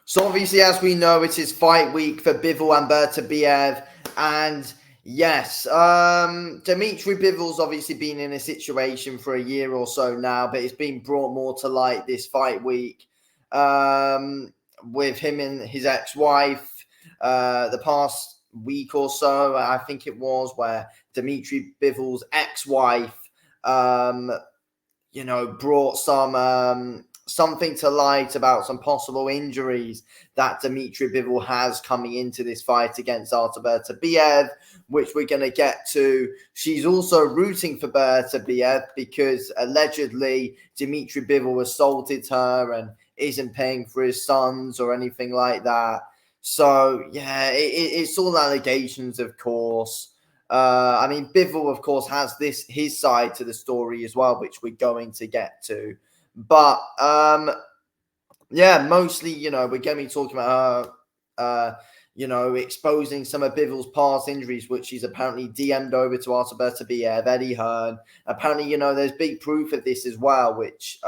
So obviously, as we know, it is fight week for Bivol and Bertabiev. And yes, Dmitry Bivol's obviously been in a situation for a year or so now, but it's been brought more to light this fight week with him and his ex-wife the past week or so, I think it was, where Dmitry Bivol's ex-wife brought something to light about some possible injuries that Dmitry Bivol has coming into this fight against Artur Beterbiev, which we're going to get to. She's also rooting for Beterbiev because allegedly Dmitry Bivol assaulted her and isn't paying for his sons or anything like that. So, yeah, it's all allegations, of course. Bivol, of course, has his side to the story as well, which we're going to get to. But mostly, we're going to be talking about her, exposing some of Bivol's past injuries, which she's apparently DM'd over to Artur Beterbiev, Eddie Hearn. Apparently, there's big proof of this as well, which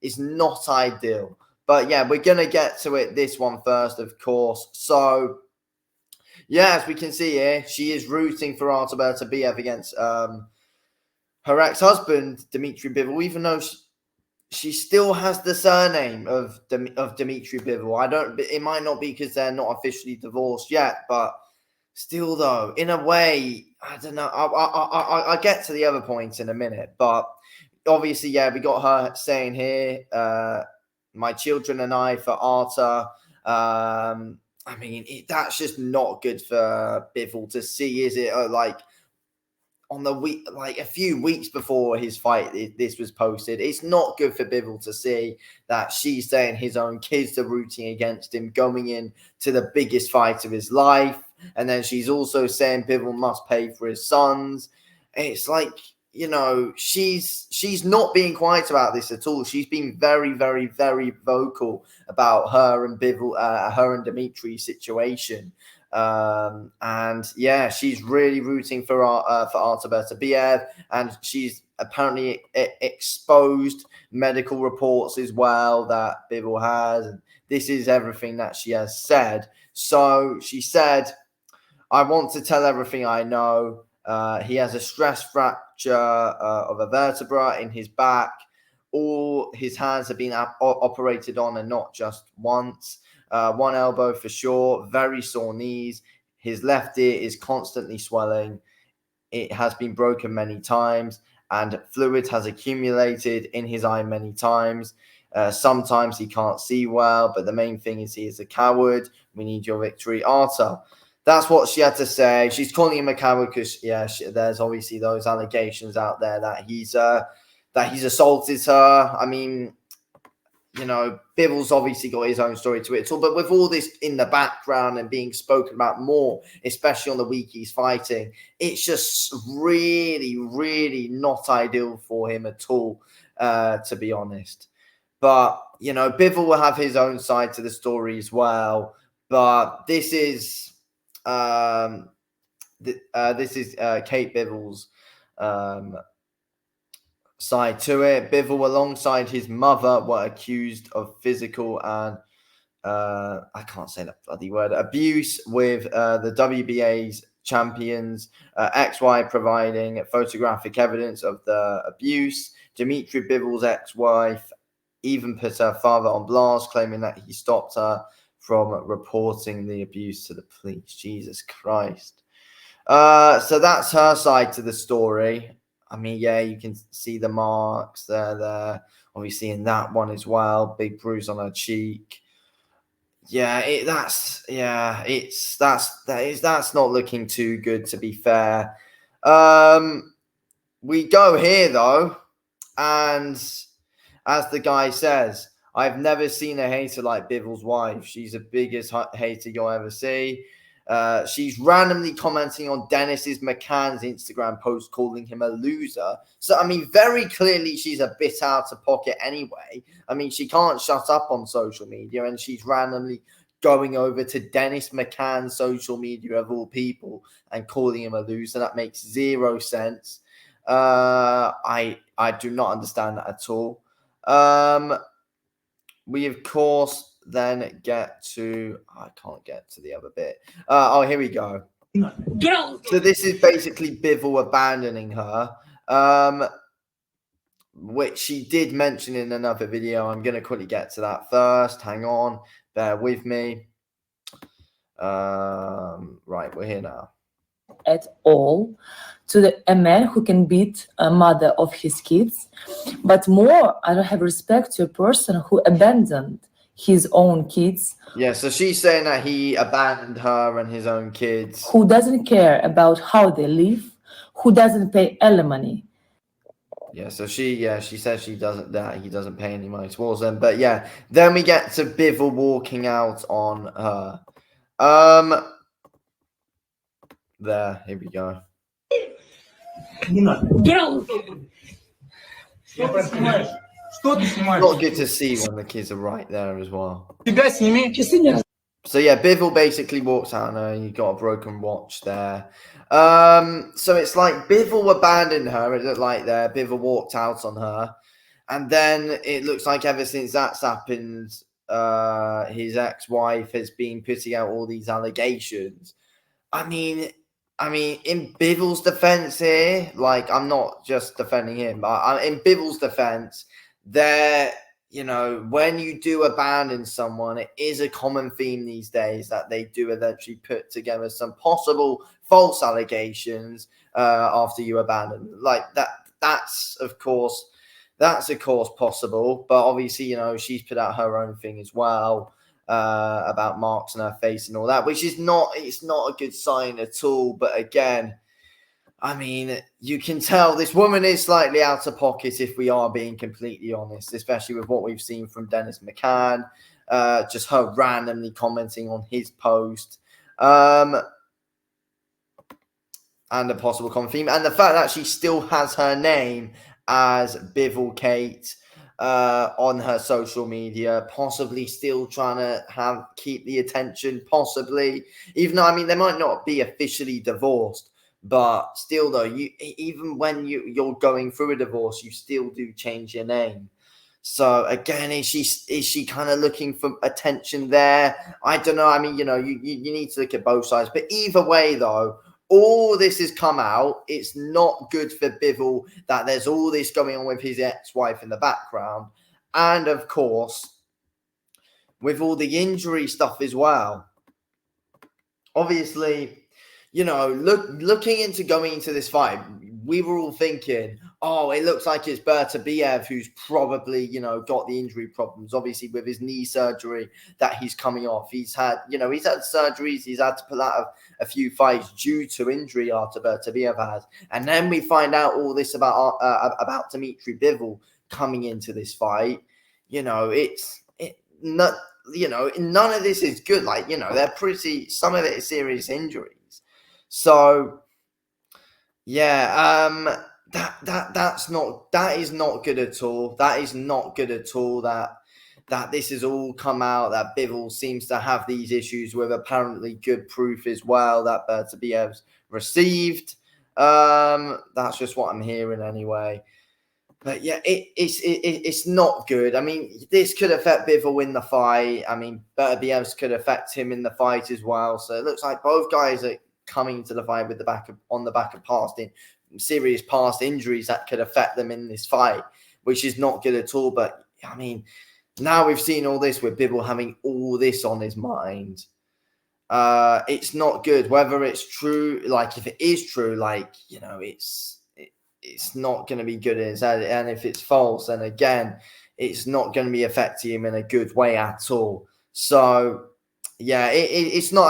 is not ideal. But yeah, we're going to get to it. This one first, of course. So, yeah, as we can see here, she is rooting for Artur Beterbiev against her ex-husband, Dmitry Bivol, even though she still has the surname of Dmitry Bivol. It might not be because they're not officially divorced yet, but still, though, in a way, I don't know. I'll get to the other points in a minute, but obviously, yeah, we got her saying here, my children and I for Artur. That's just not good for Bivol to see, is it? On the week, like a few weeks before his fight, this was posted. It's not good for Bivol to see that she's saying his own kids are rooting against him going in to the biggest fight of his life. And then she's also saying Bivol must pay for his sons. It's like, she's not being quiet about this at all. She's been very, very, very vocal about her and Bivol, her and Dmitry's situation. And yeah, she's really rooting for Artur Beterbiev, and she's apparently exposed medical reports as well that Bivol has. And this is everything that she has said. So she said, I want to tell everything I know. He has a stress fracture of a vertebra in his back. All his hands have been operated on, and not just once. One elbow for sure, very sore knees. His left ear is constantly swelling. It has been broken many times, and fluid has accumulated in his eye many times. Sometimes he can't see well, but the main thing is he is a coward. We need your victory, Artur. That's what she had to say. She's calling him a coward because, there's obviously those allegations out there that he's assaulted her. Bivol's obviously got his own story to it. But with all this in the background and being spoken about more, especially on the week he's fighting, it's just really, really not ideal for him at all, to be honest. But, Bivol will have his own side to the story as well. But this is Kate Bivol's side to it. Bivol, alongside his mother, were accused of physical and I can't say that bloody word, abuse with the WBA's champions, ex-wife providing photographic evidence of the abuse. Dmitry Bivol's ex-wife even put her father on blast, claiming that he stopped her from reporting the abuse to the police. Jesus Christ. So that's her side to the story. You can see the marks there. Obviously in that one as well, big bruise on her cheek. That's not looking too good, to be fair. We go here though, and as the guy says, I've never seen a hater like Bivol's wife. She's the biggest hater you'll ever see. She's randomly commenting on Dennis McCann's Instagram post, calling him a loser. So, very clearly she's a bit out of pocket anyway. She can't shut up on social media, and she's randomly going over to Dennis McCann's social media, of all people, and calling him a loser. That makes zero sense. I do not understand that at all. We, of course, then get to, I can't get to the other bit. Oh, here we go. So this is basically Bivol abandoning her, which she did mention in another video. I'm going to quickly get to that first. Hang on, bear with me. Right, we're here now. At all to a man who can beat a mother of his kids, but more, I don't have respect to a person who abandoned his own kids. Yeah, so she's saying that he abandoned her and his own kids. Who doesn't care about how they live, who doesn't pay alimony. Yeah, so she says he doesn't pay any money towards them. But yeah, then we get to Bivol walking out on her. Here we go. Not good to see when the kids are right there as well. So yeah, Bivol basically walks out on her, and you've got a broken watch there. So it's like Bivol abandoned her, it looked like there. Bivol walked out on her. And then it looks like ever since that's happened, his ex-wife has been putting out all these allegations. I mean, in Bivol's defense here, like, I'm not just defending him, but in Bivol's defense, when you do abandon someone, it is a common theme these days that they do eventually put together some possible false allegations after you abandon. Like that's of course possible, but obviously, she's put out her own thing as well. About marks on her face and all that, which is not a good sign at all. But again, I mean, you can tell this woman is slightly out of pocket, if we are being completely honest, especially with what we've seen from Dennis McCann, just her randomly commenting on his post, and a possible common theme, and the fact that she still has her name as Bivol Kate on her social media, possibly still trying to keep the attention, possibly, even though, I mean, they might not be officially divorced, but still though, even when you're going through a divorce, you still do change your name. So again, is she kind of looking for attention there? I don't know. I mean, you need to look at both sides, but either way though, all this has come out. It's not good for Bivol that there's all this going on with his ex-wife in the background. And of course, with all the injury stuff as well. Obviously, looking into going into this fight, we were all thinking, oh, it looks like it's Bertabiev who's probably, got the injury problems, obviously with his knee surgery that he's coming off. He's had surgeries. He's had to pull out a few fights due to injury after Bertabiev has. And then we find out all this about Dmitry Bivol coming into this fight. None of this is good. Like, some of it is serious injuries. So yeah, that is not good at all. That is not good at all. That this has all come out, that Bivol seems to have these issues with apparently good proof as well that Bertabiev's received. That's just what I'm hearing anyway. But yeah, it's not good. I mean, this could affect Bivol in the fight. I mean, Bertabiev's could affect him in the fight as well. So it looks like both guys are coming to the fight with on the back of serious past injuries that could affect them in this fight, which is not good at all. But I mean, now we've seen all this with Bivol having all this on his mind. It's not good. Whether it's true, like if it is true, it's not going to be good. And if it's false, then again, it's not going to be affecting him in a good way at all. So yeah, it's not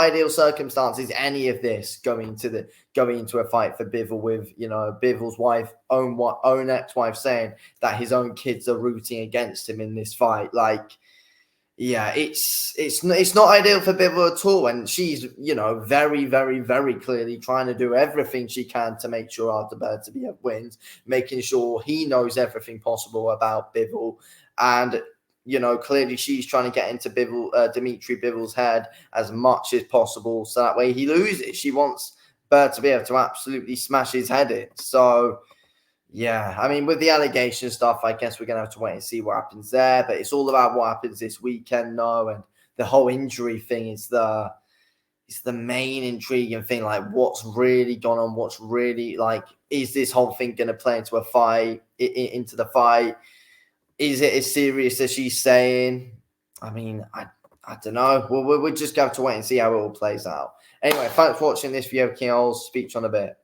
ideal circumstances, any of this going into a fight for Bivol with Bivol's own ex-wife saying that his own kids are rooting against him in this fight. Like, yeah, it's not ideal for Bivol at all, and she's very, very, very clearly trying to do everything she can to make sure Bertabiev wins, making sure he knows everything possible about Bivol, and clearly she's trying to get into Dmitry Bivol's head as much as possible, so that way he loses. She wants Bertabiev to absolutely smash his head in. So Yeah, I mean, with the allegation stuff, I guess we're going to have to wait and see what happens there. But it's all about what happens this weekend, no, and the whole injury thing is the main intriguing thing. Like, what's really gone on? What's really like? Is this whole thing going to play into a fight? Into the fight? Is it as serious as she's saying? I mean, I don't know. We'll just have to wait and see how it all plays out. Anyway, thanks for watching this video, King. I'll speak to you in a bit.